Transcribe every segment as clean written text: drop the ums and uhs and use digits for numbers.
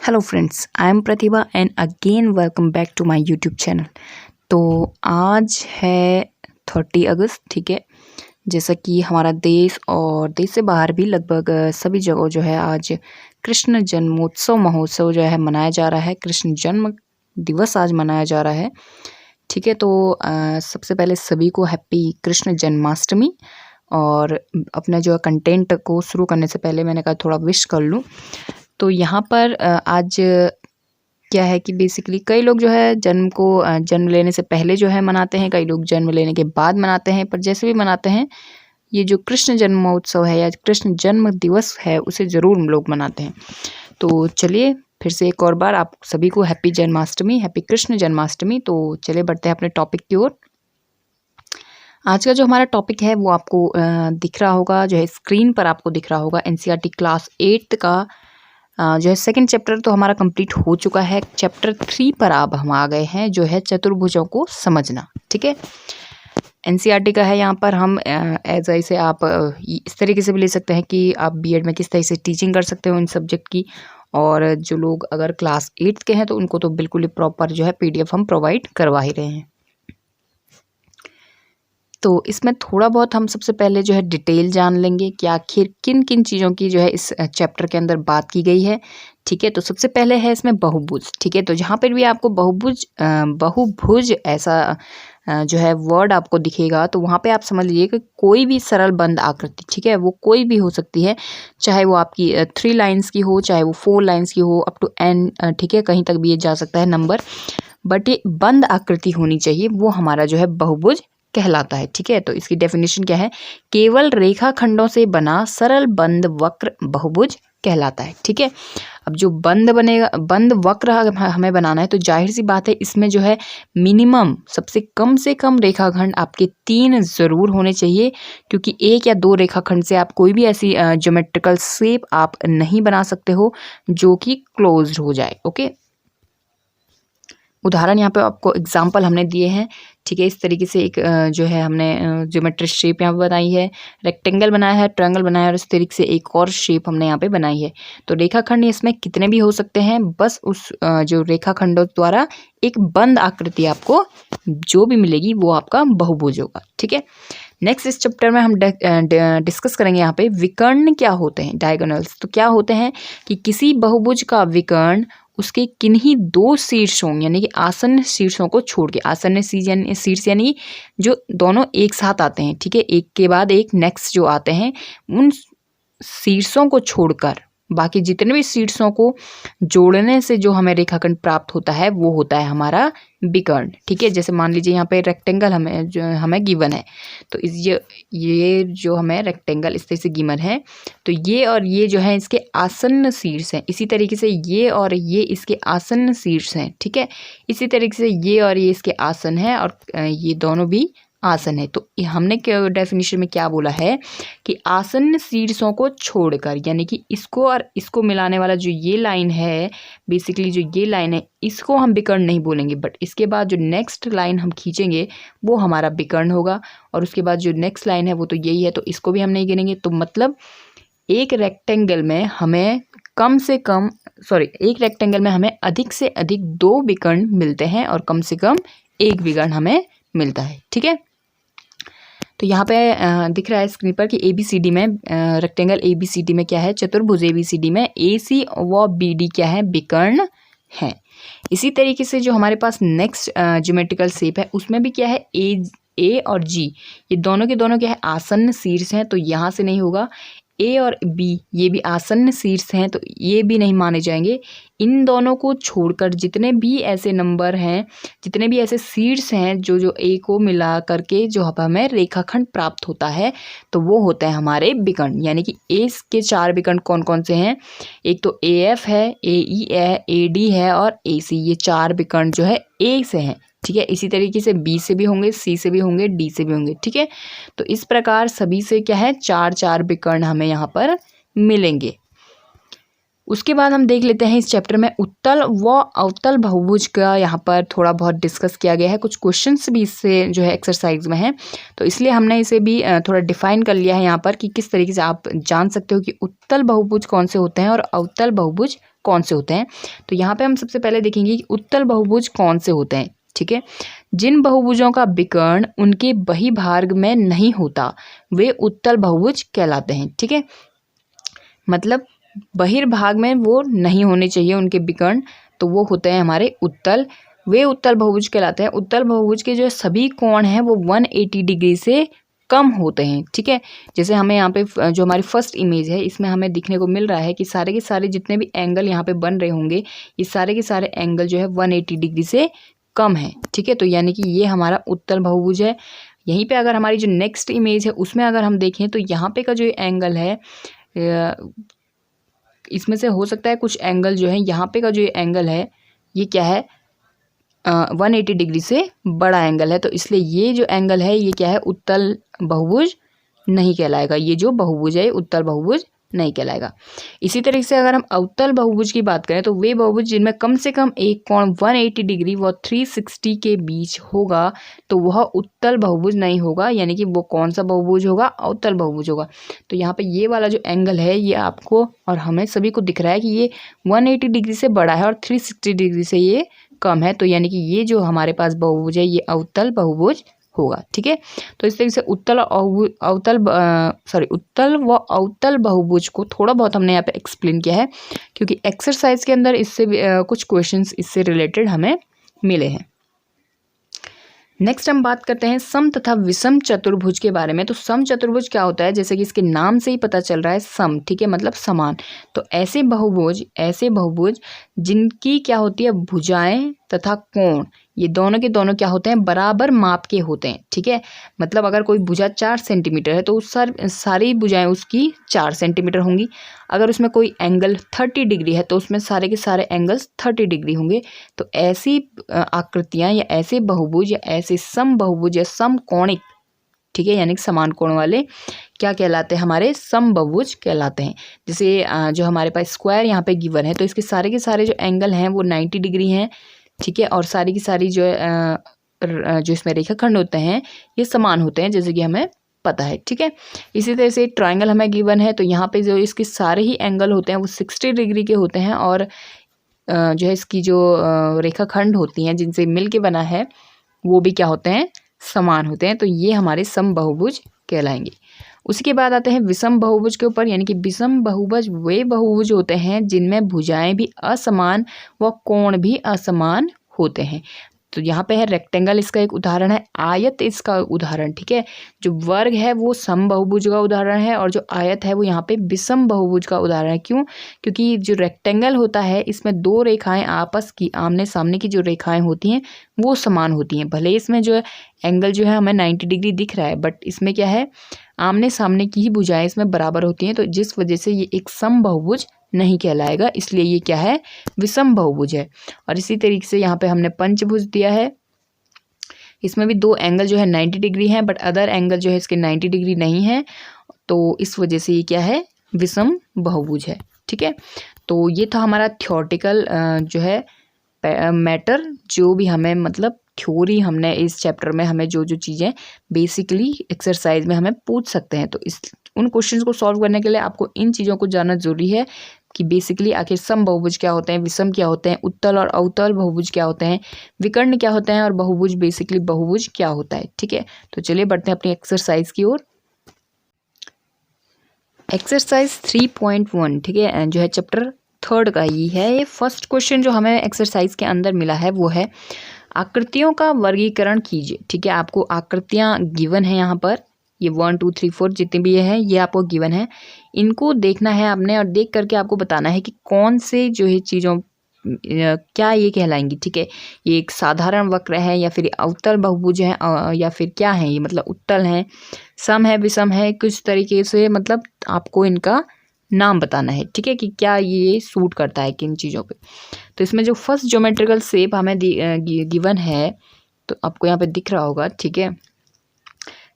Hello friends, I am Pratibha and again welcome back to my YouTube channel. तो आज है 30 अगस्त, ठीक है। जैसा कि हमारा देश और देश से बाहर भी लगभग सभी जगहों जो है आज कृष्ण जन्मोत्सव महोत्सव जो है मनाया जा रहा है। कृष्ण जन्म दिवस आज मनाया जा रहा है, ठीक है। तो सबसे पहले सभी को हैप्पी कृष्ण जन्माष्टमी। और अपना जो है कंटेंट को शुरू करने से पहले मैंने कहा थोड़ा विश कर लूँ। तो यहाँ पर आज क्या है कि बेसिकली कई लोग जो है जन्म लेने से पहले जो है मनाते हैं, कई लोग जन्म लेने के बाद मनाते हैं। पर जैसे भी मनाते हैं, ये जो कृष्ण जन्मोत्सव है या कृष्ण जन्म दिवस है उसे ज़रूर हम लोग मनाते हैं। तो चलिए फिर से एक और बार आप सभी को हैप्पी जन्माष्टमी, हैप्पी कृष्ण जन्माष्टमी। तो चलिए बढ़ते हैं अपने टॉपिक की ओर। आज का जो हमारा टॉपिक है वो आपको दिख रहा होगा, जो है स्क्रीन पर आपको दिख रहा होगा। एनसीईआरटी क्लास 8 का जो है सेकंड चैप्टर तो हमारा कंप्लीट हो चुका है। चैप्टर 3 पर अब हम आ गए हैं, जो है चतुर्भुजों को समझना, ठीक है। एनसीईआरटी का है। यहाँ पर हम एज ऐसे आप इस तरीके से भी ले सकते हैं कि आप बीएड में किस तरह से टीचिंग कर सकते हो इन सब्जेक्ट की। और जो लोग अगर क्लास 8 के हैं तो उनको तो बिल्कुल ही प्रॉपर जो है पीडीएफ हम प्रोवाइड करवा ही रहे हैं। तो इसमें थोड़ा बहुत हम सबसे पहले जो है डिटेल जान लेंगे कि आखिर किन किन चीज़ों की जो है इस चैप्टर के अंदर बात की गई है, ठीक है। तो सबसे पहले है इसमें बहुभुज, ठीक है। तो जहाँ पर भी आपको बहुभुज ऐसा जो है वर्ड आपको दिखेगा तो वहाँ पे आप समझ लीजिए कि कोई भी सरल बंद आकृति, ठीक है, वो कोई भी हो सकती है। चाहे वो आपकी 3 लाइन्स की हो, चाहे वो 4 लाइन्स की हो, अप टू n, ठीक है, कहीं तक भी ये जा सकता है नंबर। बट ये बंद आकृति होनी चाहिए, वो हमारा जो है बहुभुज कहलाता है, ठीक है। तो इसकी डेफिनेशन क्या है? केवल रेखाखंडों से बना सरल बंद वक्र बहुभुज कहलाता है, ठीक है। अब जो बंद वक्र हमें बनाना है तो जाहिर सी बात है इसमें जो है मिनिमम सबसे कम से कम रेखाखंड आपके 3 ज़रूर होने चाहिए, क्योंकि 1 या 2 रेखाखंड से आप कोई भी ऐसी ज्योमेट्रिकल शेप आप नहीं बना सकते हो जो कि क्लोज्ड हो जाए, ओके। उदाहरण यहाँ पे आपको एग्जाम्पल हमने दिए हैं, ठीक है। इस तरीके से एक जो है हमने ज्योमेट्रिक शेप यहाँ पे बनाई है, रेक्टेंगल बनाया है, ट्रायंगल बनाया है, और इस तरीके से एक और शेप हमने यहाँ पे बनाई है। तो रेखाखंड इसमें कितने भी हो सकते हैं, बस उस जो रेखाखंडों द्वारा एक बंद आकृति आपको जो भी मिलेगी वो आपका बहुभुज होगा, ठीक है। नेक्स्ट इस चैप्टर में हम डिस्कस करेंगे यहाँ पे विकर्ण क्या होते हैं, डायगोनल्स। तो क्या होते हैं कि किसी बहुभुज का विकर्ण उसके किन्हीं 2 शीर्षों यानी कि आसन्न शीर्षों को छोड़ के, आसन्न शीर्ष यानी जो दोनों एक साथ आते हैं, ठीक है, एक के बाद एक नेक्स्ट जो आते हैं, उन शीर्षों को छोड़कर बाकी जितने भी शीर्षों को जोड़ने से जो हमें रेखाखंड प्राप्त होता है वो होता है हमारा विकर्ण, ठीक है। जैसे मान लीजिए यहाँ पे रेक्टेंगल हमें गिवन है, तो ये जो हमें रेक्टेंगल इस तरह से गिवन है, तो ये और ये जो है इसके आसन्न शीर्ष हैं। इसी तरीके से ये और ये इसके आसन्न शीर्ष हैं, ठीक है। इसी तरीके से ये और ये इसके आसन है और ये दोनों भी आसन है। तो हमने डेफिनेशन में क्या बोला है कि आसन्न शीर्षों को छोड़कर, यानी कि इसको और इसको मिलाने वाला जो ये लाइन है, बेसिकली जो ये लाइन है, इसको हम विकर्ण नहीं बोलेंगे, बट इसके बाद जो नेक्स्ट लाइन हम खींचेंगे वो हमारा विकर्ण होगा। और उसके बाद जो नेक्स्ट लाइन है वो तो यही है, तो इसको भी हम नहीं गिनेंगे। तो मतलब एक रेक्टेंगल में हमें अधिक से अधिक 2 विकर्ण मिलते हैं और कम से कम 1 विकर्ण हमें मिलता है, ठीक है। तो यहाँ पे दिख रहा है स्क्रीन पर कि ABCD में रेक्टेंगल ABCD में क्या है, चतुर्भुज ABCD में AC व BD क्या है, विकर्ण है। इसी तरीके से जो हमारे पास नेक्स्ट ज्योमेट्रिकल शेप है उसमें भी क्या है, A और G ये दोनों के दोनों क्या है, आसन्न शीर्ष हैं, तो यहाँ से नहीं होगा। A और B ये भी आसन्न शीर्ष हैं, तो ये भी नहीं माने जाएंगे। इन दोनों को छोड़कर जितने भी ऐसे नंबर हैं, जितने भी ऐसे शीर्ष हैं जो A को मिला करके जो हमें रेखाखंड प्राप्त होता है, तो वो होते हैं हमारे विकर्ण। यानी कि A के 4 विकर्ण कौन कौन से हैं, एक तो AF है, AE है, AD है और AC, ये 4 विकर्ण जो है A से हैं, ठीक है। इसी तरीके से B से भी होंगे, C से भी होंगे, D से भी होंगे, ठीक है। तो इस प्रकार सभी से क्या है, 4 4 विकर्ण हमें यहाँ पर मिलेंगे। उसके बाद हम देख लेते हैं इस चैप्टर में उत्तल व अवतल बहुभुज का यहाँ पर थोड़ा बहुत डिस्कस किया गया है। कुछ क्वेश्चंस भी इससे जो है एक्सरसाइज में हैं, तो इसलिए हमने इसे भी थोड़ा डिफाइन कर लिया है यहाँ पर कि किस तरीके से आप जान सकते हो कि उत्तल बहुभुज कौन से होते हैं और अवतल बहुभुज कौन से होते हैं। तो यहाँ पर हम सबसे पहले देखेंगे कि उत्तल बहुभुज कौन से होते हैं। ठीक है, जिन बहुभुजों का विकर्ण उनके बहिर्भाग में नहीं होता वे उत्तल बहुभुज कहलाते हैं। ठीक है, मतलब बहिर्भाग में वो नहीं होने चाहिए उनके विकर्ण, तो वो होते हैं हमारे उत्तल, वे उत्तल बहुभुज कहलाते हैं। उत्तल बहुभुज के जो सभी कोण हैं वो 180 डिग्री से कम होते हैं। ठीक है, जैसे हमें यहाँ पे जो हमारी फर्स्ट इमेज है इसमें हमें दिखने को मिल रहा है कि सारे के सारे जितने भी एंगल यहाँ पे बन रहे होंगे ये सारे के सारे एंगल जो है 180 डिग्री से कम है। ठीक है, तो यानी कि ये हमारा उत्तल बहुभुज है। यहीं पे अगर हमारी जो नेक्स्ट इमेज है उसमें अगर हम देखें तो यहाँ पे का जो एंगल है इसमें से हो सकता है कुछ एंगल जो है यहाँ पे का जो एंगल है ये क्या है 180 डिग्री से बड़ा एंगल है, तो इसलिए ये जो एंगल है ये क्या है उत्तल बहुभुज नहीं कहलाएगा। ये जो बहुभुज है उत्तल बहुभुज नहीं कहलाएगा। इसी तरीके से अगर हम अवतल बहुभुज की बात करें तो वे बहुभुज जिनमें कम से कम एक कोण 180 डिग्री व 360 के बीच होगा तो वह उत्तल बहुभुज नहीं होगा, यानी कि वो कौन सा बहुभुज होगा, अवतल बहुभुज होगा। तो यहाँ पे ये वाला जो एंगल है ये आपको और हमें सभी को दिख रहा है कि ये 180 डिग्री से बड़ा है और 360 डिग्री से ये कम है, तो यानी कि ये जो हमारे पास बहुभुज है ये अवतल बहुभुज होगा। ठीक है, तो इस तरीके से उत्तल व अवतल बहुभुज को थोड़ा बहुत हमने यहाँ पे एक्सप्लेन किया है, क्योंकि एक्सरसाइज के अंदर इससे कुछ क्वेश्चंस इससे रिलेटेड हमें मिले हैं। नेक्स्ट हम बात करते हैं सम तथा विषम चतुर्भुज के बारे में। तो सम चतुर्भुज क्या होता है, जैसे कि इसके नाम से ही पता चल रहा है सम, ठीक है, मतलब समान। तो ऐसे बहुभुज जिनकी क्या होती है भुजाएं तथा कोण ये दोनों के दोनों क्या होते हैं बराबर माप के होते हैं। ठीक है, मतलब अगर कोई भुजा 4 सेंटीमीटर है तो उस सारी भुजाएं उसकी 4 सेंटीमीटर होंगी। अगर उसमें कोई एंगल 30 डिग्री है तो उसमें सारे के सारे एंगल्स 30 डिग्री होंगे। तो ऐसी आकृतियां या ऐसे बहुभुज या ऐसे सम बहुभुज या समकोणिक, ठीक है, यानी कि समान कोण वाले क्या कहलाते हैं, हमारे सम बहुभुज कहलाते हैं। जैसे जो हमारे पास स्क्वायर यहाँ पे गिवन है तो इसके सारे के सारे जो एंगल हैं वो 90 डिग्री हैं। ठीक है, और सारी की सारी जो इसमें रेखाखंड होते हैं ये समान होते हैं, जैसे कि हमें पता है। ठीक है, इसी तरह से ट्रायंगल हमें गिवन है तो यहाँ पे जो इसके सारे ही एंगल होते हैं वो 60 डिग्री के होते हैं और जो है इसकी जो रेखाखंड होती हैं जिनसे मिल के बना है वो भी क्या होते हैं, समान होते हैं। तो ये हमारे सम बहुभुज कहलाएंगे। उसके बाद आते हैं विषम बहुभुज के ऊपर, यानी कि विषम बहुभुज वे बहुभुज होते हैं जिनमें भुजाएं भी असमान व कोण भी असमान होते हैं। तो यहाँ पे है रेक्टेंगल, इसका एक उदाहरण है, आयत इसका उदाहरण। ठीक है, जो वर्ग है वो सम बहुभुज का उदाहरण है और जो आयत है वो यहाँ पे विषम बहुभुज का उदाहरण है। क्यों? क्योंकि जो रेक्टेंगल होता है इसमें दो रेखाएं आपस की आमने सामने की जो रेखाएं होती हैं वो समान होती हैं। भले इसमें जो एंगल जो है हमें 90 डिग्री दिख रहा है बट इसमें क्या है आमने सामने की ही भुजाएं इसमें बराबर होती हैं, तो जिस वजह से ये एक सम बहुभुज नहीं कहलाएगा, इसलिए ये क्या है, विषम बहुभुज है। और इसी तरीके से यहाँ पे हमने पंचभुज दिया है, इसमें भी दो एंगल जो है 90 डिग्री हैं बट अदर एंगल जो है इसके 90 डिग्री नहीं है, तो इस वजह से ये क्या है, विषम बहुभुज है। ठीक है, तो ये था हमारा थ्योरेटिकल जो है मैटर, जो भी हमें मतलब थ्योरी हमने इस चैप्टर में हमें जो जो चीज़ें बेसिकली एक्सरसाइज में हमें पूछ सकते हैं, तो उन क्वेश्चंस को सॉल्व करने के लिए आपको इन चीज़ों को जानना जरूरी है कि बेसिकली आखिर सम बहुभुज क्या होते हैं, विषम क्या होते हैं, उत्तल और अवतल बहुभुज क्या होते हैं, विकर्ण क्या होते हैं और बहुभुज बेसिकली बहुभुज क्या होता है। ठीक है, तो चलिए बढ़ते हैं अपनी एक्सरसाइज की ओर। एक्सरसाइज 3.1, ठीक है, जो है चैप्टर 3 का ही है। ये फर्स्ट क्वेश्चन जो हमें एक्सरसाइज के अंदर मिला है वो है आकृतियों का वर्गीकरण कीजिए। ठीक है, आपको आकृतियाँ गिवन है यहाँ पर, ये 1 2 3 4 जितने भी ये हैं ये आपको गिवन है, इनको देखना है आपने और देख करके आपको बताना है कि कौन से जो है चीज़ों क्या ये कहलाएंगी। ठीक है, ये एक साधारण वक्र है या फिर अवतल बहुभुज है या फिर क्या है ये, मतलब उत्तल है, सम है, विषम है, कुछ तरीके से मतलब आपको इनका नाम बताना है। ठीक है, कि क्या ये सूट करता है किन चीज़ों पे। तो इसमें जो फर्स्ट ज्योमेट्रिकल शेप हमें गिवन है तो आपको यहाँ पे दिख रहा होगा। ठीक है,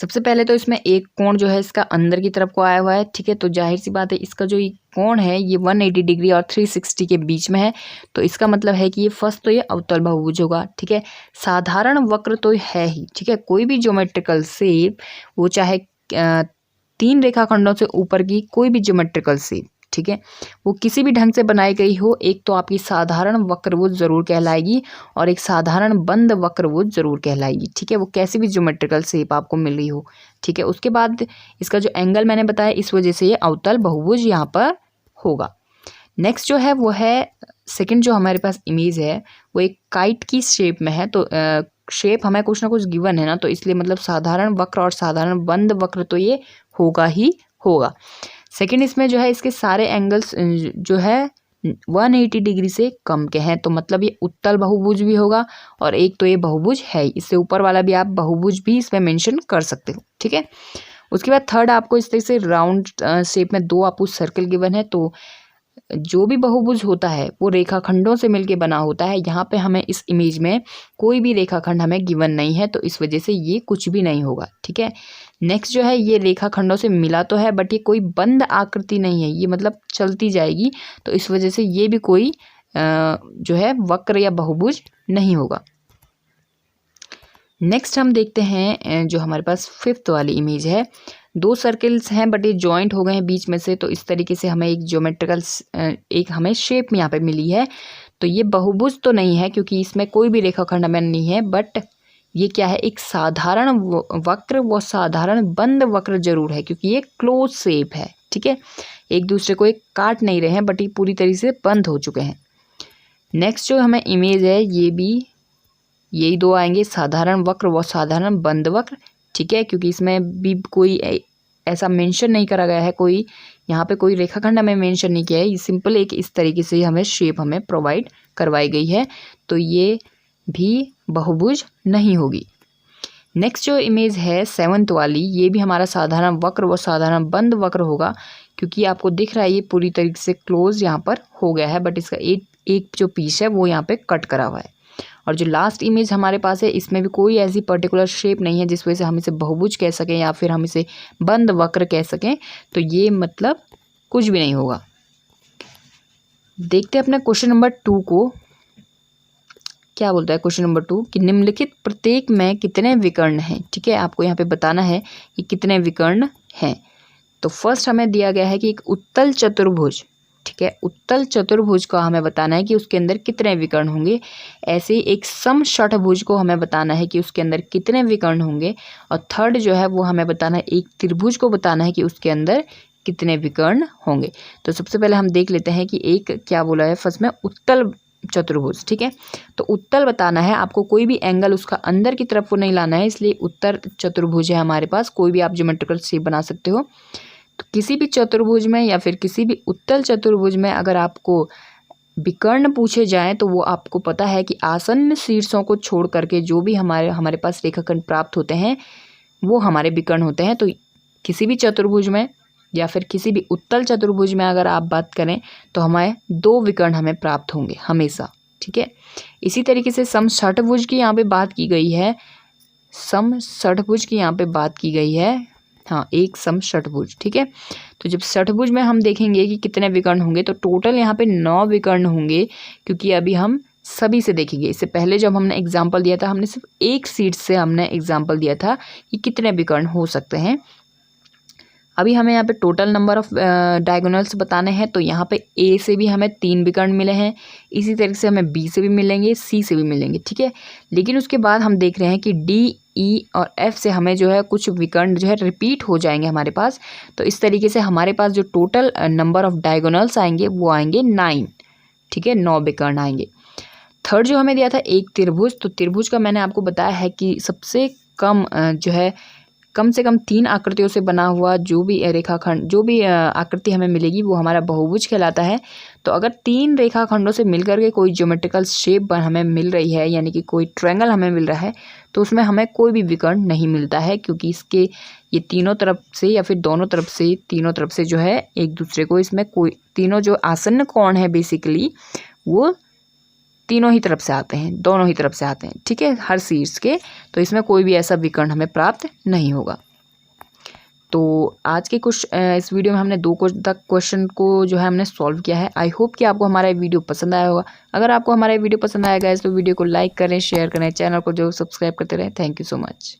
सबसे पहले तो इसमें एक कोण जो है इसका अंदर की तरफ को आया हुआ है, ठीक है। तो जाहिर सी बात है इसका जो ये कोण है ये 180 डिग्री और 360 के बीच में है, तो इसका मतलब है कि ये फर्स्ट तो ये अवतल बहुभुज होगा, ठीक है। साधारण वक्र तो है ही, ठीक है। कोई भी ज्योमेट्रिकल शेप, वो चाहे 3 रेखाखंडों से ऊपर की कोई भी ज्योमेट्रिकल शेप, ठीक है, वो किसी भी ढंग से बनाई गई हो, एक तो आपकी साधारण वक्रवुज जरूर कहलाएगी और एक साधारण बंद वक्रवुज जरूर कहलाएगी, ठीक है। वो कैसी भी ज्योमेट्रिकल शेप आपको मिल रही हो, ठीक है। उसके बाद इसका जो एंगल मैंने बताया, इस वजह से ये अवतल बहुभुज यहाँ पर होगा। नेक्स्ट जो है वो है सेकंड, जो हमारे पास इमेज है वो एक काइट की शेप में है। तो शेप हमें कुछ ना कुछ गिवन है ना, तो इसलिए मतलब साधारण वक्र और साधारण बंद वक्र तो ये होगा ही होगा। सेकंड, इसमें जो है इसके सारे एंगल्स जो है 180 डिग्री से कम के हैं, तो मतलब ये उत्तल बहुभुज भी होगा और एक तो ये बहुभुज है। इससे ऊपर वाला भी आप बहुभुज भी इसमें मेंशन कर सकते हो, ठीक है। उसके बाद थर्ड, आपको इस तरह से राउंड शेप में 2 आपको सर्कल गिवन है। तो जो भी बहुभुज होता है वो रेखाखंडों से मिलके बना होता है। यहाँ पे हमें इस इमेज में कोई भी रेखाखंड हमें गिवन नहीं है, तो इस वजह से ये कुछ भी नहीं होगा, ठीक है। नेक्स्ट जो है ये रेखाखंडों से मिला तो है, बट ये कोई बंद आकृति नहीं है, ये मतलब चलती जाएगी, तो इस वजह से ये भी कोई जो है वक्र या बहुभुज नहीं होगा। नेक्स्ट हम देखते हैं जो हमारे पास फिफ्थ वाली इमेज है। 2 सर्कल्स हैं बट ये जॉइंट हो गए हैं बीच में से, तो इस तरीके से हमें एक ज्योमेट्रिकल एक हमें शेप यहाँ पे मिली है। तो ये बहुभुज तो नहीं है क्योंकि इसमें कोई भी रेखाखंड हमें नहीं है, बट ये क्या है, एक साधारण वक्र व साधारण बंद वक्र जरूर है, क्योंकि ये क्लोज शेप है, ठीक है। एक दूसरे को एक काट नहीं रहे हैं, बट ये पूरी तरीके से बंद हो चुके हैं। नेक्स्ट जो हमें इमेज है ये भी यही 2 आएंगे, साधारण वक्र व साधारण बंद वक्र, ठीक है। क्योंकि इसमें भी कोई ऐसा मेंशन नहीं करा गया है, कोई यहाँ पे कोई रेखाखंड हमें मेंशन नहीं किया है, ये सिंपल एक इस तरीके से हमें शेप हमें प्रोवाइड करवाई गई है, तो ये भी बहुभुज नहीं होगी। नेक्स्ट जो इमेज है 7th वाली, ये भी हमारा साधारण वक्र व साधारण बंद वक्र होगा, क्योंकि आपको दिख रहा है ये पूरी तरीके से क्लोज यहाँ पर हो गया है, बट इसका एक जो पीस है वो यहाँ पे कट करा हुआ है। और जो लास्ट इमेज हमारे पास है इसमें भी कोई ऐसी पर्टिकुलर शेप नहीं है जिस वजह से हम इसे बहुभुज कह सकें या फिर हम इसे बंद वक्र कह सकें, तो ये मतलब कुछ भी नहीं होगा। देखते हैं अपने क्वेश्चन नंबर 2 को, क्या बोलता है क्वेश्चन नंबर 2 कि निम्नलिखित प्रत्येक में कितने विकर्ण हैं, ठीक है। आपको यहाँ पे बताना है कि कितने विकर्ण हैं। तो फर्स्ट हमें दिया गया है कि एक उत्तल चतुर्भुज, ठीक है, उत्तल चतुर्भुज का हमें बताना है कि उसके अंदर कितने विकर्ण होंगे। ऐसे ही एक समषठभुज को हमें बताना है कि उसके अंदर कितने विकर्ण होंगे। और थर्ड जो है वो हमें बताना है, एक त्रिभुज को बताना है कि उसके अंदर कितने विकर्ण होंगे। तो सबसे पहले हम देख लेते हैं कि एक क्या बोला है फर्स्ट में, उत्तल चतुर्भुज, ठीक है। तो उत्तल बताना है आपको, कोई भी एंगल उसका अंदर की तरफ को नहीं लाना है, इसलिए उत्तल चतुर्भुज है हमारे पास। कोई भी आप ज्योमेट्रिकल शेप बना सकते हो। तो किसी भी चतुर्भुज में या फिर किसी भी उत्तल चतुर्भुज में अगर आपको विकर्ण पूछे जाएं तो वो आपको पता है कि आसन्न शीर्षों को छोड़ करके जो भी हमारे पास रेखाखंड प्राप्त होते हैं वो हमारे विकर्ण होते हैं। तो किसी भी चतुर्भुज में या फिर किसी भी उत्तल चतुर्भुज में अगर आप बात करें तो हमारे 2 विकर्ण हमें प्राप्त होंगे हमेशा, ठीक है। इसी तरीके से समषठभुज की यहाँ पे बात की गई है, समषठभुज की यहाँ पे बात की गई है, हाँ, एक समषठभुज, ठीक है। तो जब षठभुज में हम देखेंगे कि कितने विकर्ण होंगे, तो टोटल यहाँ पे 9 विकर्ण होंगे, क्योंकि अभी हम सभी से देखेंगे। इससे पहले जब हमने एग्जाम्पल दिया था हमने सिर्फ एक सीट से हमने एग्जाम्पल दिया था कि कितने विकर्ण हो सकते हैं। अभी हमें यहाँ पे टोटल नंबर ऑफ डायगोनल्स बताने हैं। तो यहाँ पे ए से भी हमें 3 विकर्ण मिले हैं, इसी तरीके से हमें बी से भी मिलेंगे, सी से भी मिलेंगे, ठीक है। लेकिन उसके बाद हम देख रहे हैं कि डी, ई और एफ से हमें जो है कुछ विकर्ण जो है रिपीट हो जाएंगे हमारे पास। तो इस तरीके से हमारे पास जो टोटल नंबर ऑफ डायगोनल्स आएंगे वो आएंगे 9, ठीक है, 9 विकर्ण आएंगे। थर्ड जो हमें दिया था एक त्रिभुज, तो त्रिभुज का मैंने आपको बताया है कि सबसे कम जो है कम से कम 3 आकृतियों से बना हुआ जो भी रेखाखंड, जो भी आकृति हमें मिलेगी वो हमारा बहुभुज कहलाता है। तो अगर 3 रेखाखंडों से मिलकर के कोई ज्योमेट्रिकल शेप हमें मिल रही है, यानी कि कोई ट्रायंगल हमें मिल रहा है, तो उसमें हमें कोई भी विकर्ण नहीं मिलता है, क्योंकि इसके ये तीनों तरफ से या फिर दोनों तरफ से, तीनों तरफ से जो है एक दूसरे को, इसमें कोई तीनों जो आसन्न कोण है बेसिकली वो तीनों ही तरफ से आते हैं, दोनों ही तरफ से आते हैं, ठीक है, हर शीर्ष के। तो इसमें कोई भी ऐसा विकर्ण हमें प्राप्त नहीं होगा। तो आज के कुछ इस वीडियो में हमने 2 क्वेश्चन को जो है हमने सॉल्व किया है। आई होप कि आपको हमारा ये वीडियो पसंद आया होगा। अगर आपको हमारा ये वीडियो पसंद आया गाइस तो वीडियो को लाइक करें, शेयर करें, चैनल को जो सब्सक्राइब करते रहें। Thank you so much.